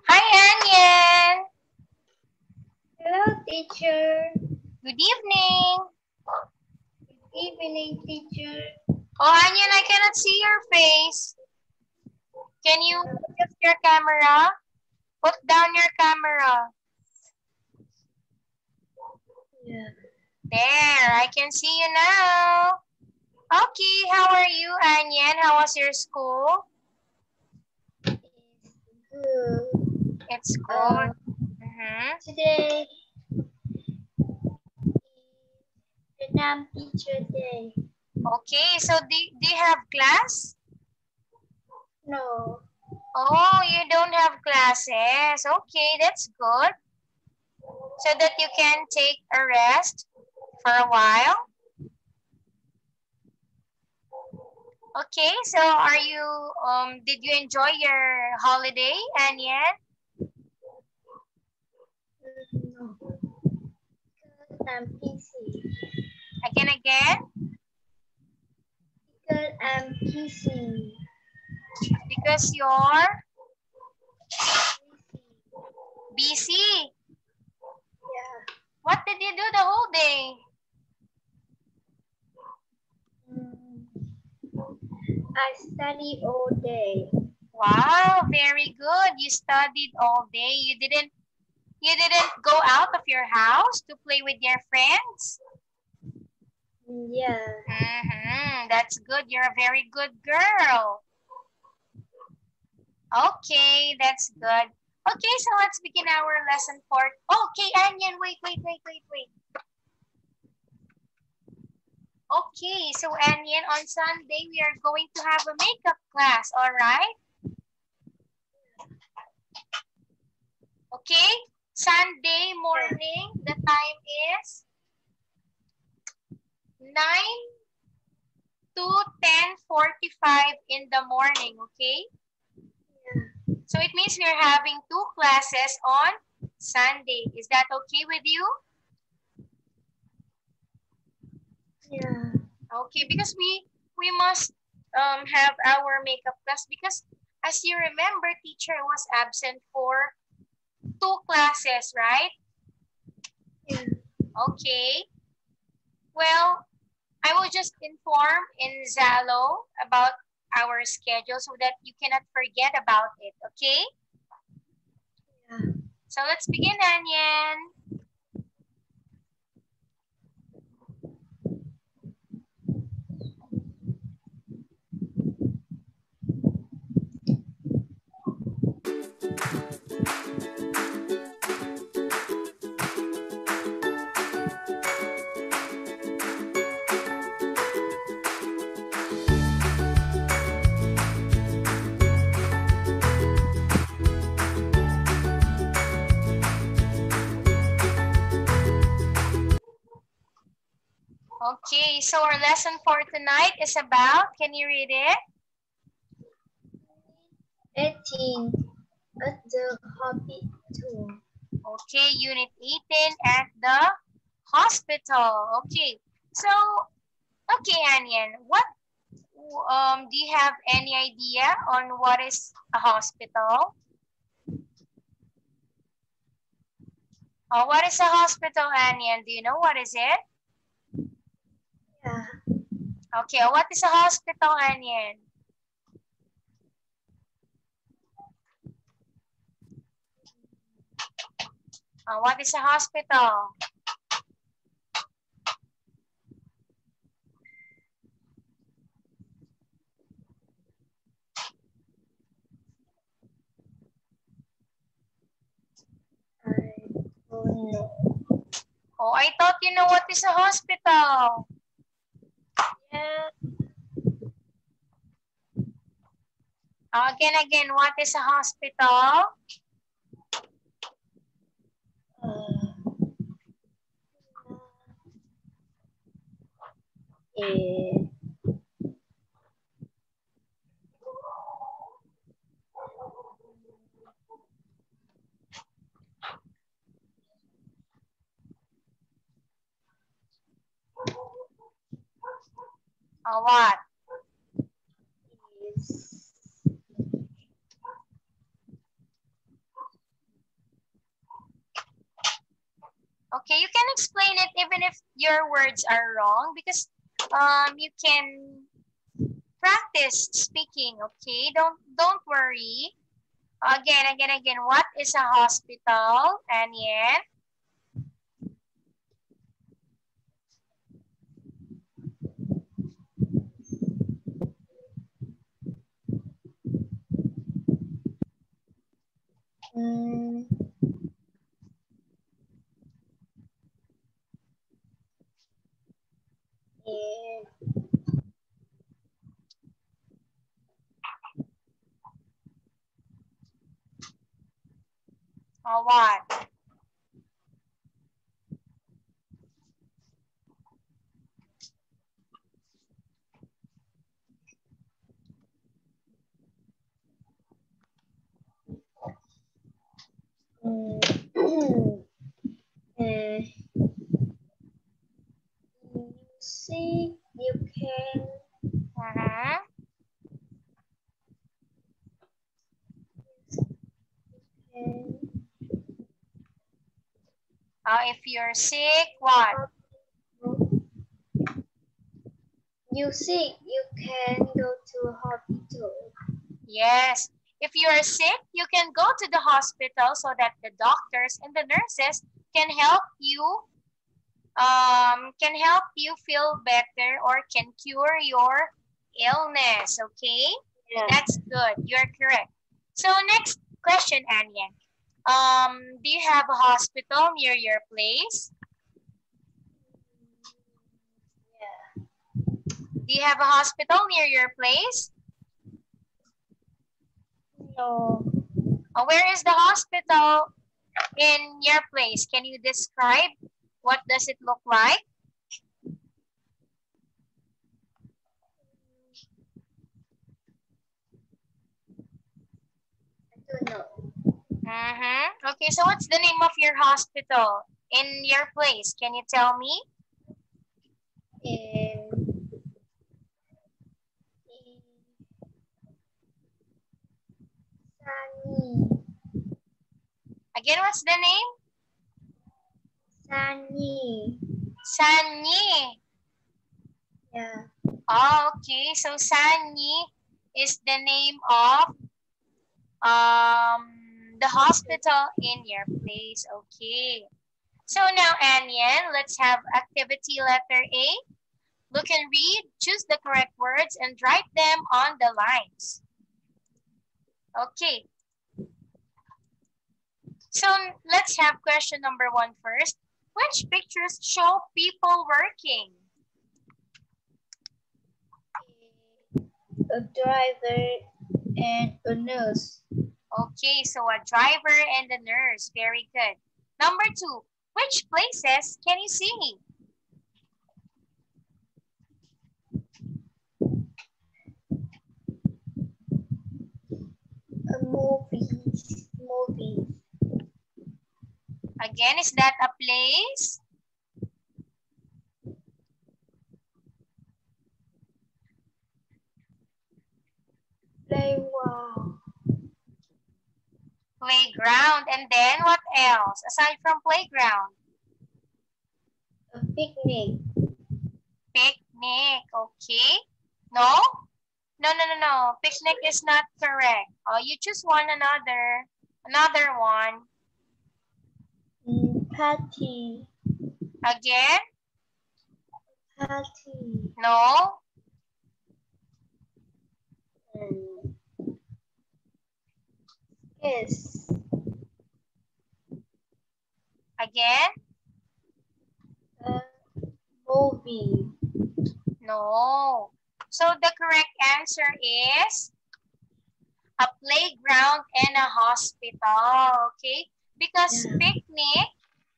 Hi, Anyan. Hello, teacher. Good evening. Good evening, teacher. Oh, Anyan, I cannot see your face. Can you adjust your camera? Put down your camera. Yeah. There, I can see you now. Okay, how are you, Anyan? How was your school? It's good. It's good. Today is Vietnam Teacher Day. Okay, so do you have class? No. Oh, you don't have classes. Okay, that's good. So that you can take a rest for a while. Okay, so are you, did you enjoy your holiday, Anyan? No. Because I'm busy. Again? Because I'm busy. Because you're Busy. busy. Yeah. What did you do the whole day? I study all day. Wow, very good. You studied all day. You didn't go out of your house to play with your friends? Yeah. That's good. You're a very good girl. Okay, that's good. Okay, so let's begin our lesson for... Okay, Anyan, wait. Okay, so Anyan, on Sunday, we are going to have a makeup class, all right? Okay, Sunday morning, the time is 9 to 10:45 in the morning, okay? So it means we're having 2 classes on Sunday. Is that okay with you? Yeah. Okay, because we must have our makeup class because as you remember, teacher was absent for 2 classes, right? Yeah. Okay. Well, I will just inform in Zalo about our schedule so that you cannot forget about it, okay? Yeah. So let's begin, Anyan. Okay, so our lesson for tonight is about, can you read it? 18. At the hobby tour. Okay, Unit 18 at the hospital. Okay, so, okay, Anyan, what, do you have any idea on what is a hospital? What is a hospital, Anyan? Do you know what is it? Yeah. Okay, what is a hospital, Anyan? What is a hospital? I don't know. Oh, I thought you know what is a hospital. Yeah. Again, what is a hospital? Eh, What? is Okay, you can explain it even if your words are wrong because you can practice speaking. Okay, don't worry. Again. What is a hospital? And yet, mm, eh, what? mm, eh, you see, you can Uh-huh. can If you're sick, what? you sick, you can go to hospital. Yes. If you're sick, you can go to the hospital so that the doctors and the nurses can help you feel better or can cure your illness. Okay, Yeah. that's good. You're correct. So next question, Anya. Do you have a hospital near your place? Yeah. Do you have a hospital near your place? No. Where is the hospital in your place? Can you describe what does it look like? I don't know. Okay, so what's the name of your hospital in your place? Can you tell me? In Sunny. Again, what's the name? Sunny. Sanyi. Yeah. Oh, okay. So Sanyi is the name of the hospital in your place. Okay. So now, Anyan, let's have activity letter A. Look and read, choose the correct words, and write them on the lines. Okay. So let's have question number 1 first. Which pictures show people working? A driver and a nurse. Okay, so a driver and a nurse. Very good. Number 2, which places can you see? A movie. Again, is that a place? Playground. Playground. And then what else? Aside from playground? A picnic. Picnic. Okay. No? No. Picnic is not correct. Oh, you choose one another. Another one. Party. Again? Party. No? Yes. Again? Movie. No. So the correct answer is a playground and a hospital. Okay? Because picnic,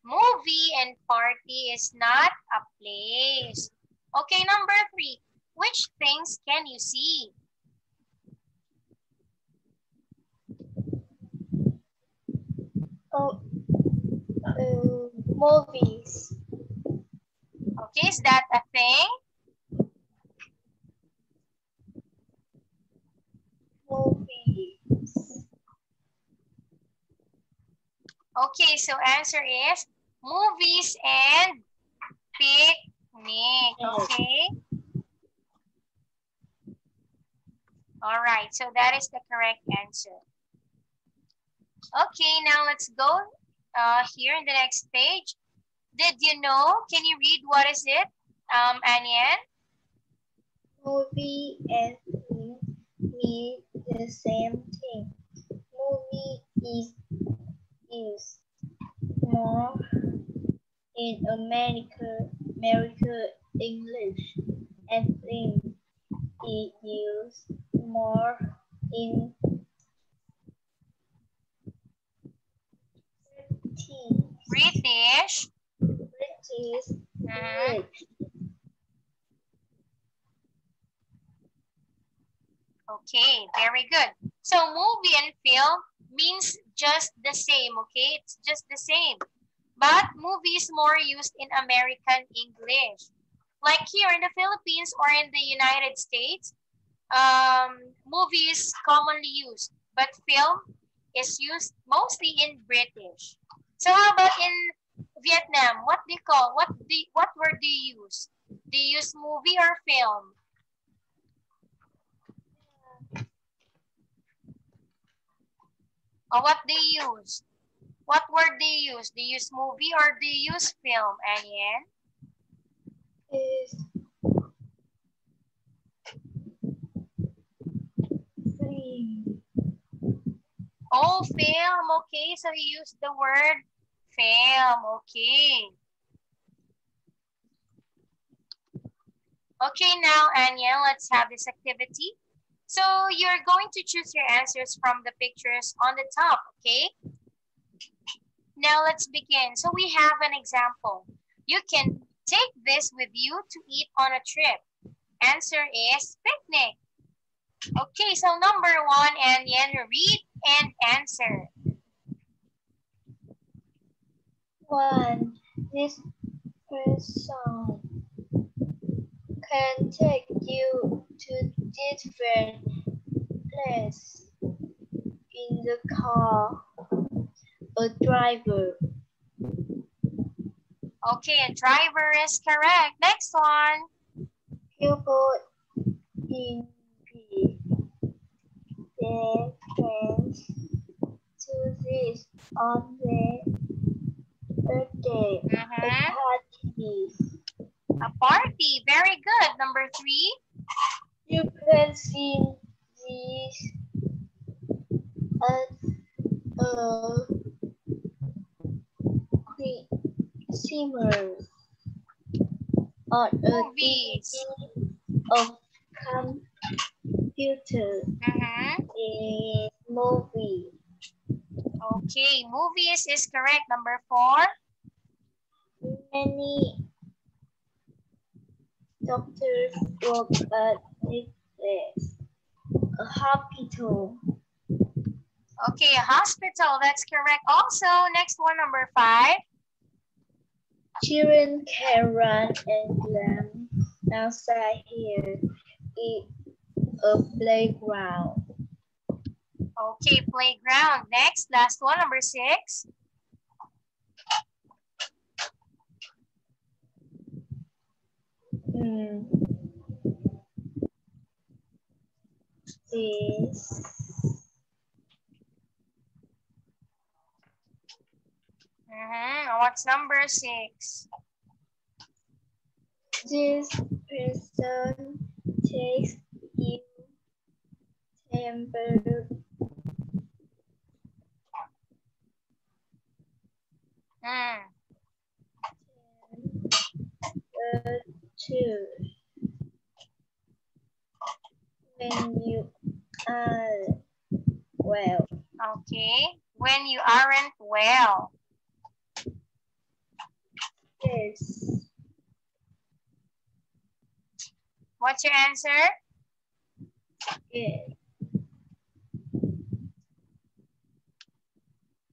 movie, and party is not a place. Okay, number 3. Which things can you see? Oh, movies. Okay, is that a thing? Movies. Okay, so answer is movies and picnic. Okay? All right, so that is the correct answer. Okay, now let's go here in the next page. Did you know? Can you read what is it, Anyan? Movie and film mean the same thing. Movie is more in America English, and film is used more in British. English. Okay, very good. So movie and film means just the same, okay? It's just the same. But movie is more used in American English. Like here in the Philippines or in the United States, movie is commonly used, but film is used mostly in British. So how about in Vietnam? What do you call, what word do you use? Do you use movie or film? Or what do you use? What word do you use? Do you use movie or do you use film, Anyan? Is film. Oh, film. Okay, so you use the word film. Okay. Okay, now, Anya, let's have this activity. So you're going to choose your answers from the pictures on the top, okay? Now let's begin. So we have an example. You can take this with you to eat on a trip. Answer is picnic. Okay, so number 1, Anya, read and answer. 1. This person can take you to different places in the car. A driver. Okay, a driver is correct. Next one. People in their friends to this on their birthday. A party. A party. Very good. Number 3. You can see this as a simmer on a Movies. DVD of computer. A movie. Okay, movies is correct. Number 4. Many doctors work at this place. A hospital. Okay, hospital. That's correct. Also, next one, number 5. Children can run and climb outside here. It's a playground. Okay, playground. Next, last one, number 6. What's number 6? This person takes you temperature. When you are well. Okay, when you aren't well. Yes. What's your answer? Yes.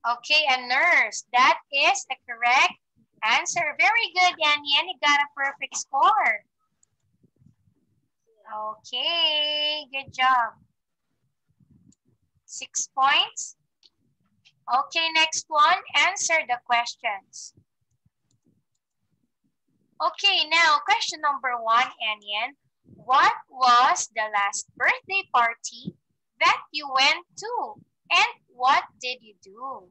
Okay, a nurse. That is the correct answer. Very good, Yan. You got a perfect score. Okay, good job. 6 points. Okay, next one. Answer the questions. Okay, now question number 1, Anyan. What was the last birthday party that you went to? And what did you do?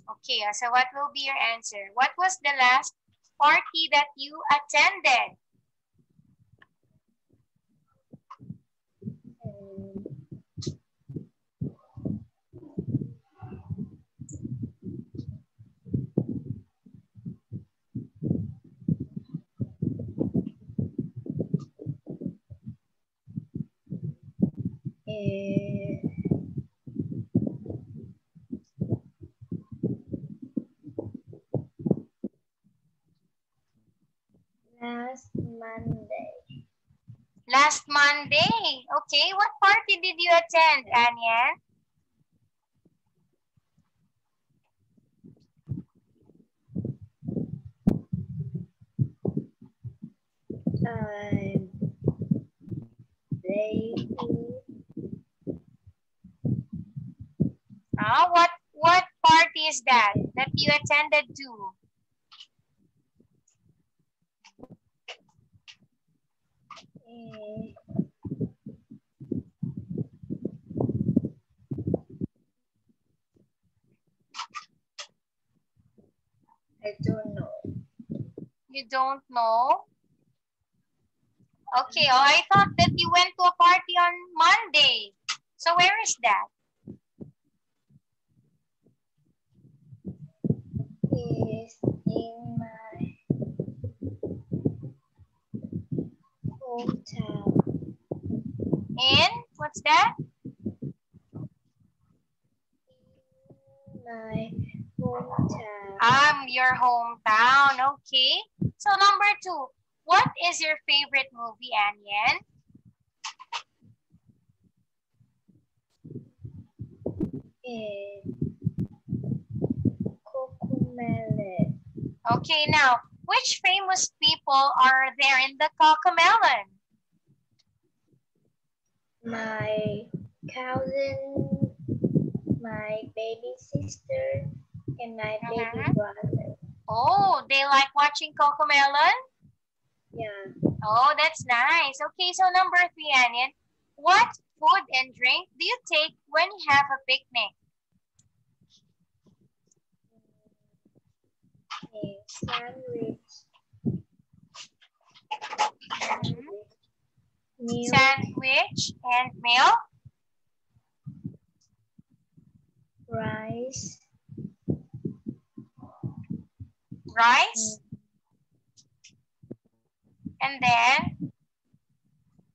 Okay, so what will be your answer? What was the last party that you attended? Last Monday. Last Monday. Okay, what party did you attend, Anya? What party is that you attended to? I don't know. You don't know? Okay, oh, I thought that you went to a party on Monday. So where is that? It's in my hometown. In? What's that? My hometown. Your hometown. Okay. So number 2, what is your favorite movie, Anyan? Cocomelon. Okay, now, which famous people are there in the Cocomelon? My cousin, my baby sister, and my baby brother. Oh, they like watching Cocomelon? Yeah. Oh, that's nice. Okay, so number 3, Anyan, what food and drink do you take when you have a picnic? Sandwich. Milk. Sandwich and milk. Rice. Rice. And then?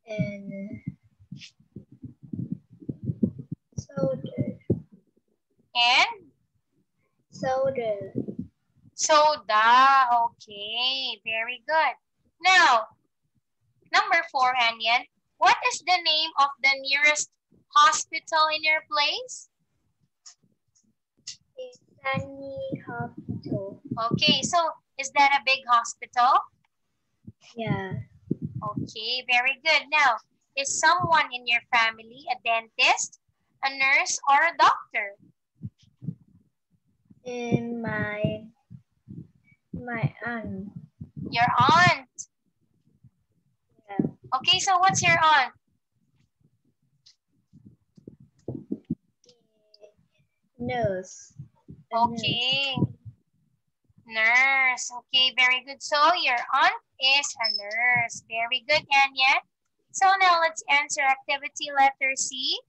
And soda. And? Soda. Soda. Okay, very good. Now, number 4, Anyan, what is the name of the nearest hospital in your place? Annie Hospital. Okay, so is that a big hospital? Yeah. Okay, very good. Now, is someone in your family a dentist, a nurse, or a doctor? And my aunt. Your aunt. Yeah. Okay, so what's your aunt? Nurse. A Okay. Nurse. Okay, very good. So your aunt is a nurse. Very good, Anya. So now let's answer activity letter C.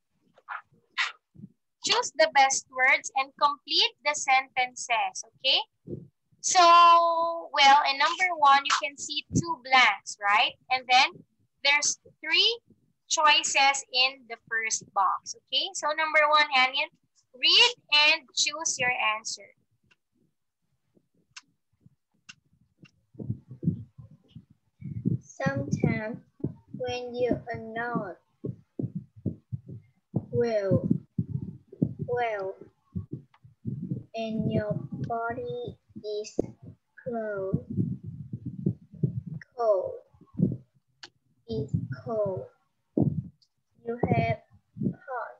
Choose the best words and complete the sentences, okay? So, well, in number 1, you can see 2 blanks, right? And then there's 3 choices in the first box, okay? So number 1, Anya, read and choose your answer. Sometimes when you are not well, and your body is cold, cold, is cold, you have hot.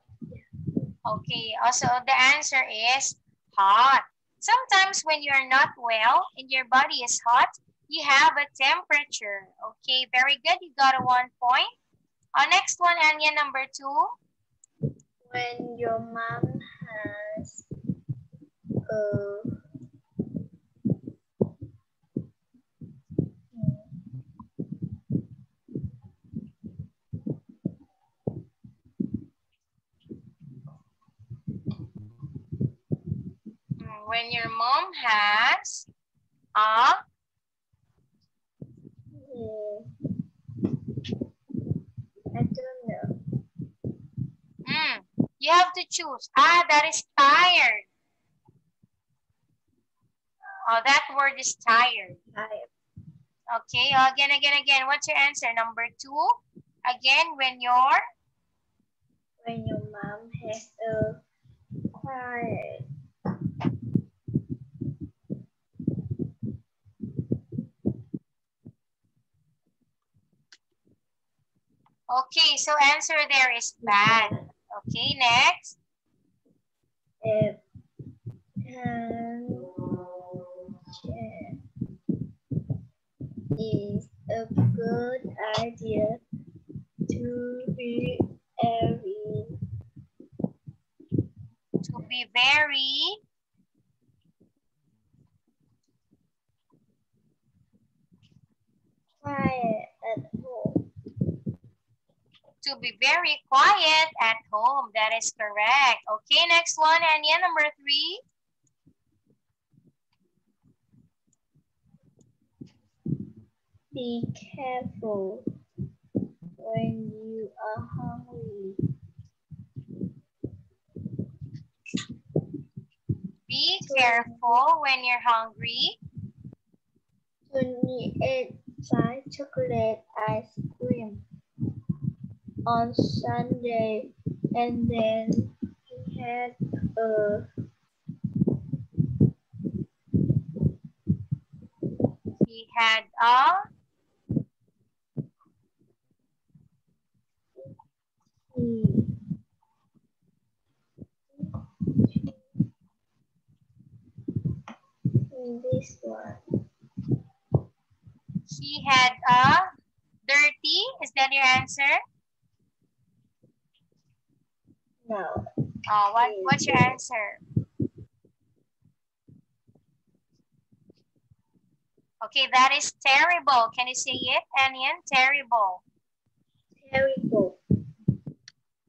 Okay, also the answer is hot. Sometimes when you're not well and your body is hot, you have a temperature. Okay, very good. You got a 1 point. Next one, Anya, number 2. When your mom has a When your mom has a, I don't know. you have to choose. That is tired. Oh, that word is tired. Okay, again. What's your answer? Number 2. Again, when your mom has a quiet. Okay, so answer there is bad. Okay, next. If is a good idea to be very quiet at home. To be very quiet at home. That is correct. Okay, next one, Anya, number 3. Be careful when you are hungry. Be careful when you're hungry. 28 fried chocolate ice cream on Sunday, and then he had a this one. He had a dirty. Is that your answer? No. What's your answer? Okay, that is terrible. Can you say it, Anian? Terrible. Terrible.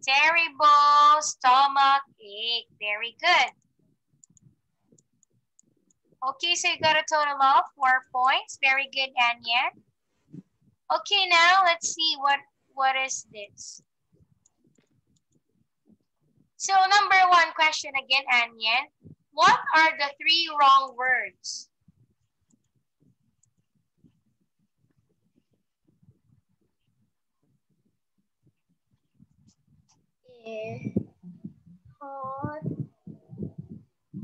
Terrible stomach ache. Very good. Okay, so you got a total of 4 points. Very good, Anian. Okay, now let's see what is this. So number 1 question again, Anian. What are the 3 wrong words? Hot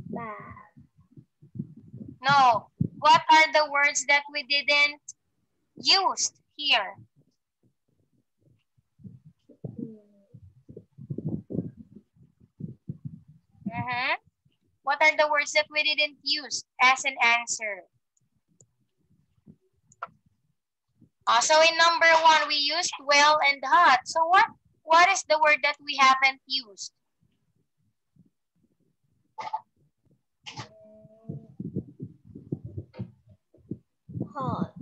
bath. No. What are the words that we didn't use here? What are the words that we didn't use as an answer? So in number 1, we used well and hot. So what is the word that we haven't used? Hot.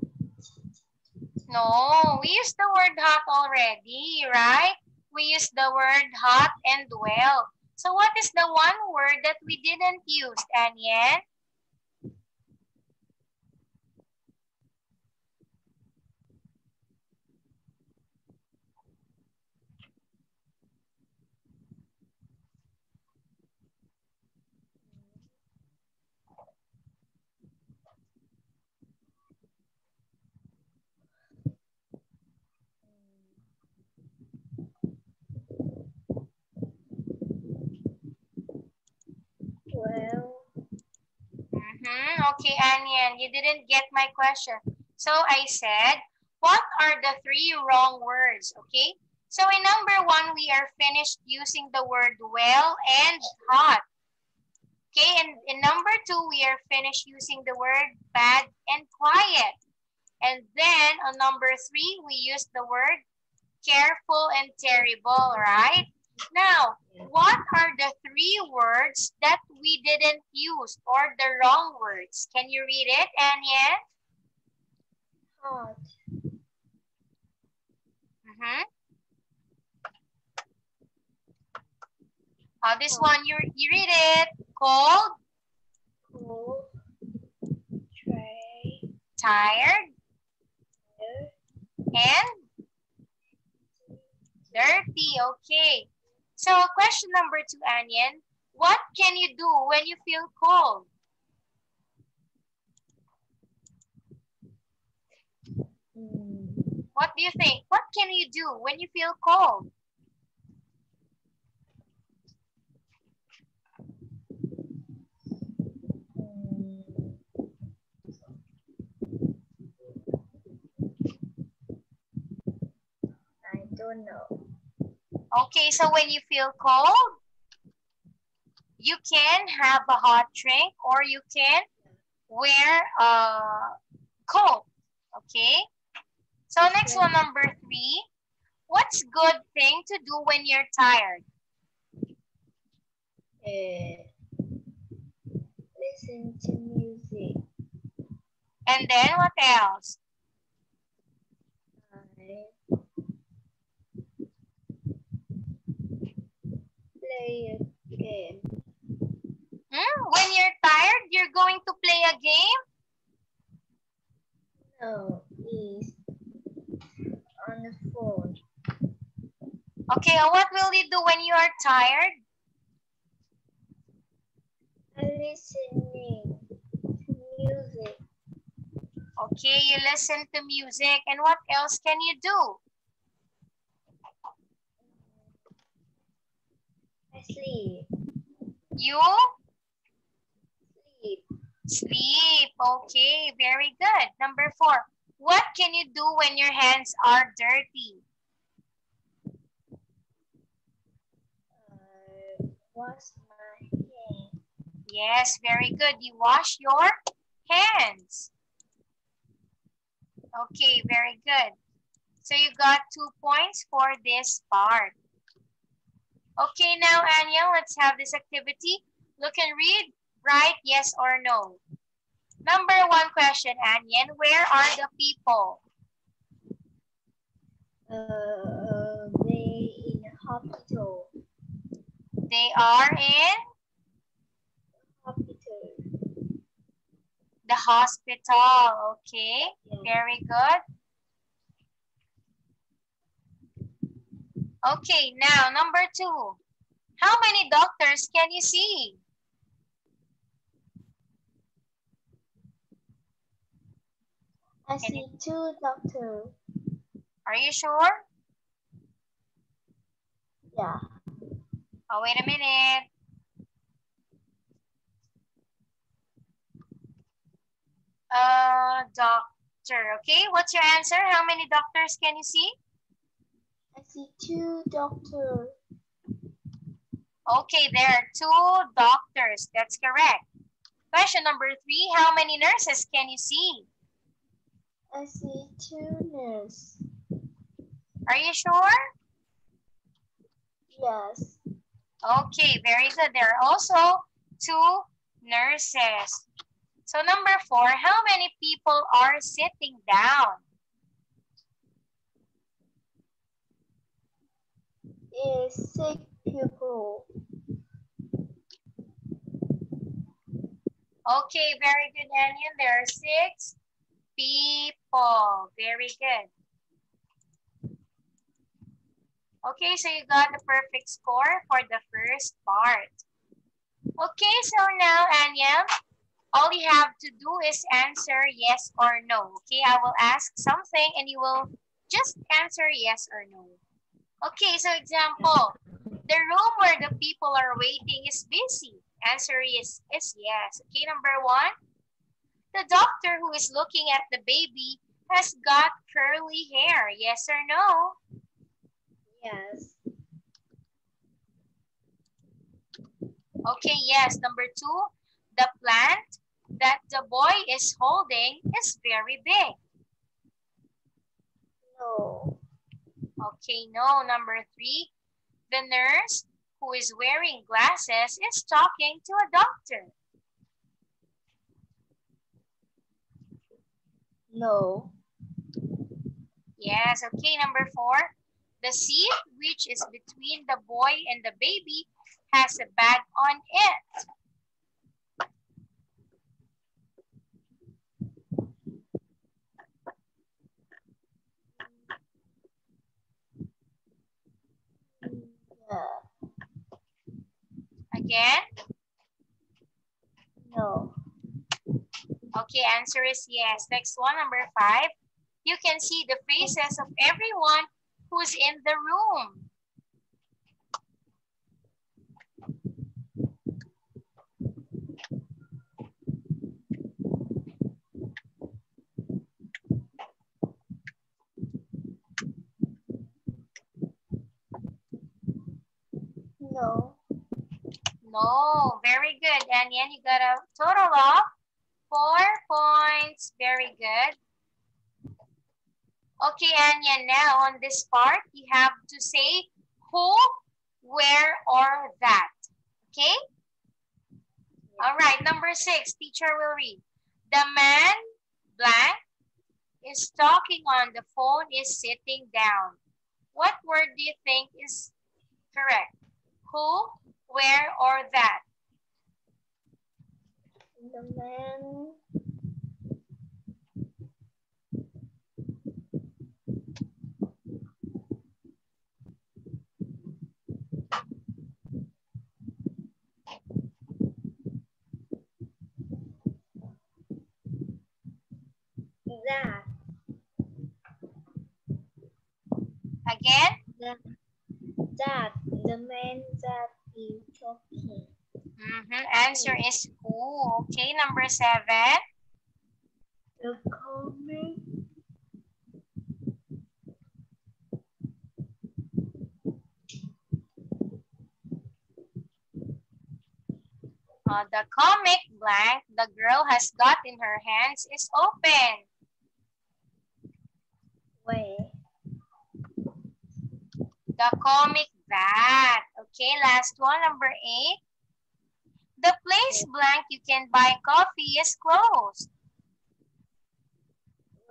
No, we used the word hot already, right? We used the word hot and well. So what is the one word that we didn't use, Anyen? Well. Okay, Anyan, you didn't get my question. So I said, what are the 3 wrong words? Okay, so in number 1, we are finished using the word well and hot. Okay, and in number 2, we are finished using the word bad and quiet. And then on number 3, we use the word careful and terrible, right? Now, what are the 3 words that we didn't use or the wrong words? Can you read it, Anyen? Hot. This one, you read it. Cold. Cold. Tray. Tired. And dirty. Okay. So question number 2, Anyen. What can you do when you feel cold? What do you think? What can you do when you feel cold? I don't know. Okay, so when you feel cold, you can have a hot drink or you can wear a coat. Okay? So next one, number 3. What's good thing to do when you're tired? Listen to music. And then what else? Play a game. When you're tired, you're going to play a game? No, it's on the phone. Okay, what will you do when you are tired? Listening to music. Okay, you listen to music. And what else can you do? I sleep. You? Sleep. Sleep. Okay, very good. Number 4. What can you do when your hands are dirty? Wash my hands. Yes, very good. You wash your hands. Okay, very good. So you got 2 points for this part. Okay, now Anya, let's have this activity. Look and read, write yes or no. Number 1 question, Anya, where are the people? They in hospital. They are in Hospital. the hospital. Okay, very good. Okay, now number 2. How many doctors can you see? I see 2 doctors. Are you sure? Yeah. Oh, wait a minute. Doctor. Okay, what's your answer? How many doctors can you see? I see 2 doctors. Okay, there are 2 doctors. That's correct. Question number 3, how many nurses can you see? I see 2 nurses. Are you sure? Yes. Okay, very good. There are also 2 nurses. So number 4, how many people are sitting down? Is 6 people. Okay, very good, Anian. There are 6 people. Very good. Okay, so you got the perfect score for the first part. Okay, so now, Anya, all you have to do is answer yes or no. Okay, I will ask something and you will just answer yes or no. Okay, so example, the room where the people are waiting is busy. Answer is yes. Okay, number 1, the doctor who is looking at the baby has got curly hair. Yes or no? Yes. Okay, yes. Number 2, the plant that the boy is holding is very big. No. Okay, no. Number 3, the nurse who is wearing glasses is talking to a doctor. No. Yes, okay. Number 4, the seat which is between the boy and the baby has a bag on it. Yeah. Again? No. Okay, answer is yes. Next one, number 5. You can see the faces of everyone who's in the room. No. No, very good. And then you got a total of 4 points. Very good. Okay, Anya, now on this part, you have to say who, where, or that. Okay? All right, number 6, teacher will read. The man, blank, is talking on the phone, is sitting down. What word do you think is correct? Who, where, or that? The man. That. Again? That. The man that is talking. Answer is who. Okay, number 7. The comic. The comic blank the girl has got in her hands is open. Where? The comic that. Okay, last one, number 8. The place blank you can buy coffee is closed.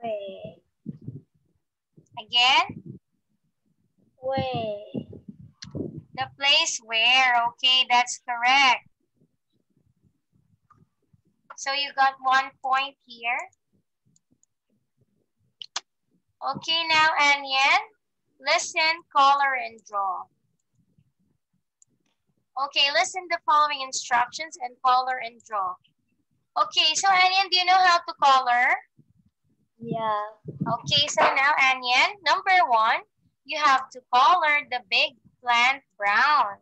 Where? Again? Where? The place where. Okay, that's correct. So you got 1 point here. Okay, now Anyan, listen, color, and draw. Okay, listen the following instructions and color and draw. Okay, so Anyan, do you know how to color? Yeah. Okay, so now Anyan, number 1, you have to color the big plant brown.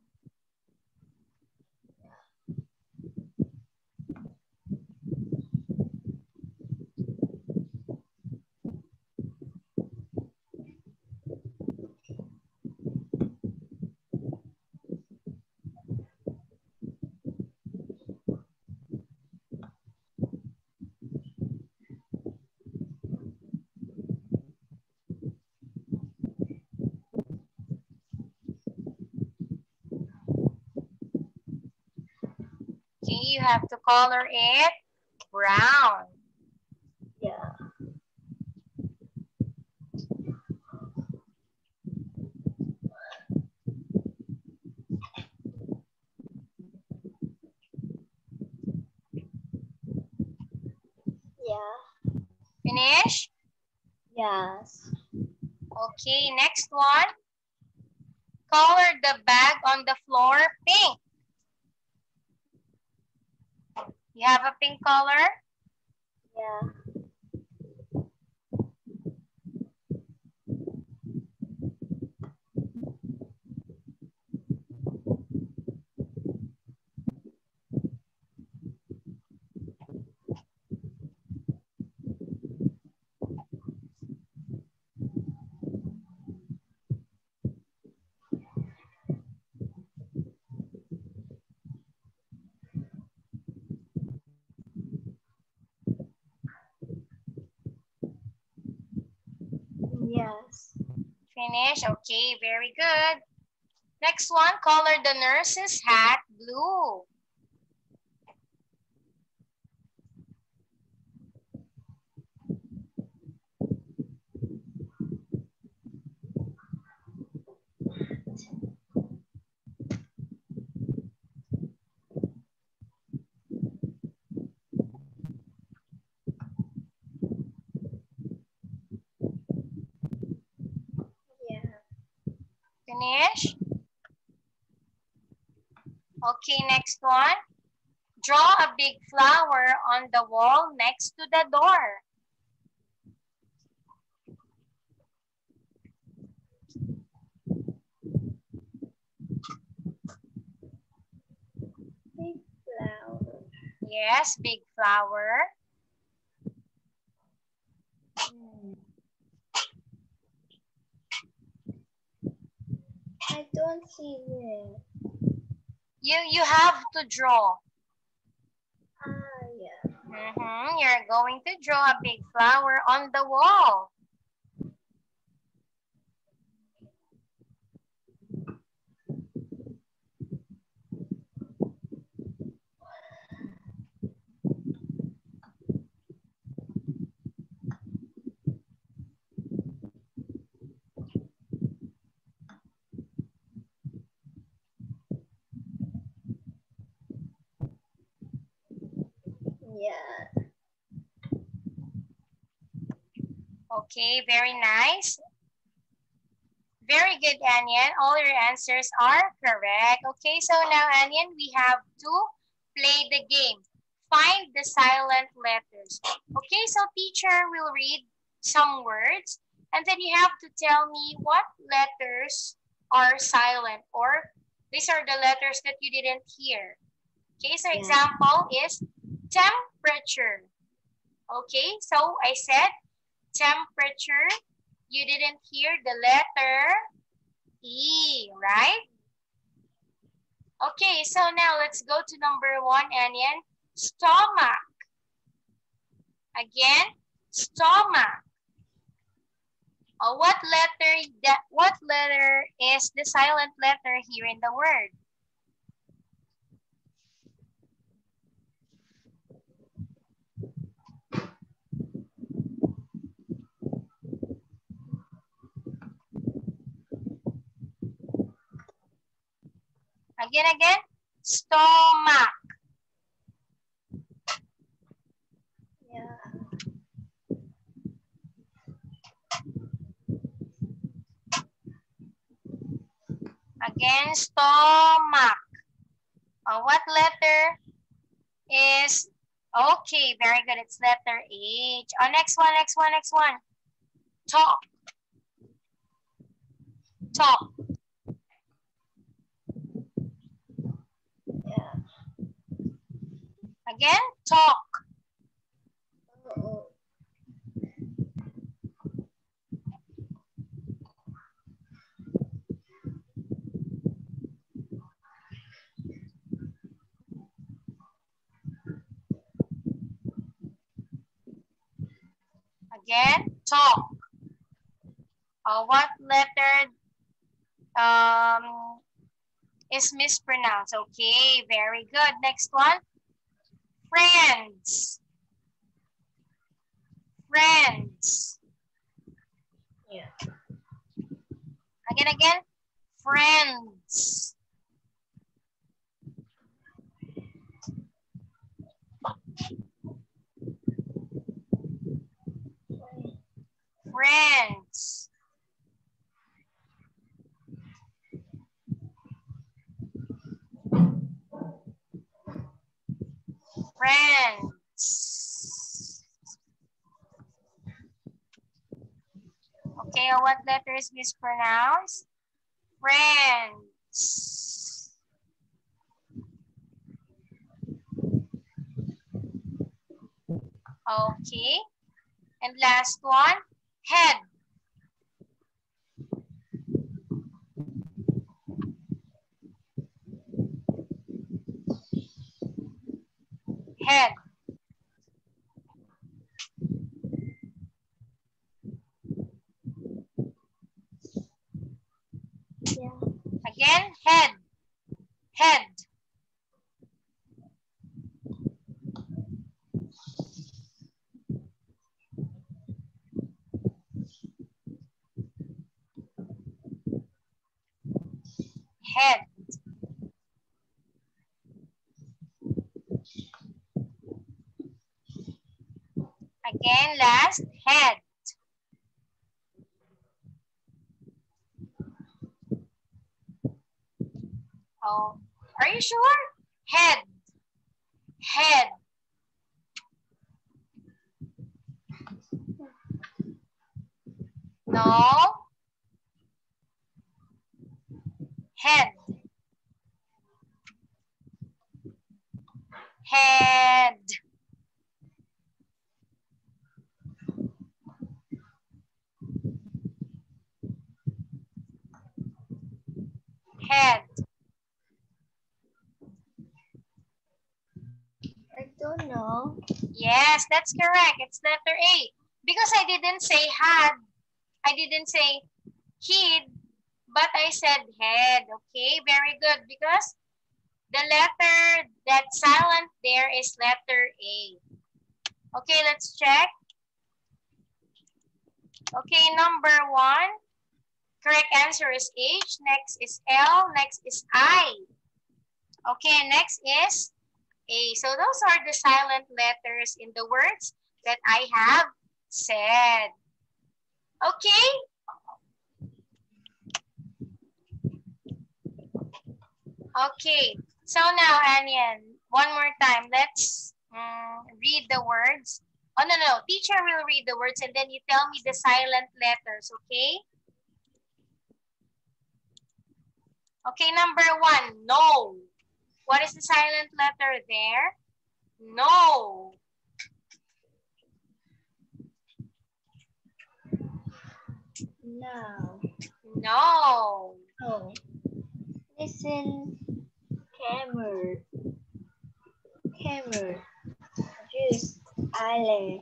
Okay, you have to color it brown. Yeah. Yeah. Finish? Yes. Okay, next one. Color the bag on the floor pink. You have a pink color? Yeah. Yes. Finish? Okay, very good. Next one, color the nurse's hat blue. Yeah. Finish? Okay, next one. Draw a big flower on the wall next to the door. Big flower. Yes, big flower. I don't see it. You have to draw. Yeah. You're going to draw a big flower on the wall. Yeah. Okay, very nice. Very good, Anyan. All your answers are correct. Okay, so now, Anyan, we have to play the game. Find the silent letters. Okay, so teacher will read some words, and then you have to tell me what letters are silent, or these are the letters that you didn't hear. Okay, so example is temperature. Okay, so I said temperature. You didn't hear the letter E, right? Okay, so now let's go to number 1, Anyan. Stomach. Again, stomach. What letter is the silent letter here in the word? Again. Stomach. Yeah. Again, stomach. What letter is, okay, very good. It's letter H. Next one. Talk. Talk. Yeah. Again, talk. Oh. Again, talk. What letter is mispronounced? Okay, very good. Next one, Friends. Friends. Yeah. Again. Friends. Friends. Friends. Okay, what letter is mispronounced? Friends. Okay. And last one, head. Head. Yeah. Again, head. Head. Head. Again, last, head. Oh, are you sure? Head. Head. No. Head. Head. Head. I don't know. Yes, that's correct. It's letter A. Because I didn't say had, I didn't say hid, but I said head. Okay, very good. Because the letter that's silent there is letter A. Okay, let's check. Okay, number 1. Correct answer is H. Next is L. Next is I. Okay, next is A. So those are the silent letters in the words that I have said. Okay? Okay. So now, Anyan, one more time. Let's read the words. Oh, no. Teacher will read the words and then you tell me the silent letters, okay? Okay, number 1, no. What is the silent letter there? No. No. No. Oh. Listen. Camera. Camera. Juice. Island.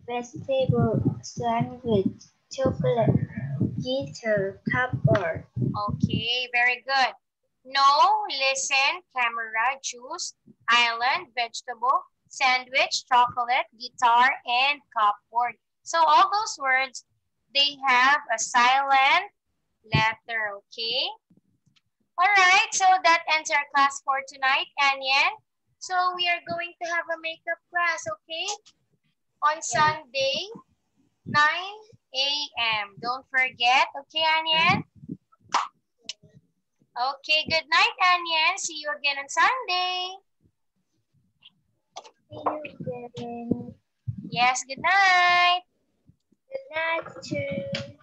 Vegetable. Sandwich. Chocolate. Guitar. Cupboard. Okay, very good. No, listen, camera, juice, island, vegetable, sandwich, chocolate, guitar, and cupboard. So all those words, they have a silent letter, okay? All right, so that ends our class for tonight, Anyan. So we are going to have a makeup class, okay? On Sunday, 9 a.m. Don't forget, okay, Anyan? Okay, good night, Anyan. See you again on Sunday. See you again. Yes, good night. Good night, too.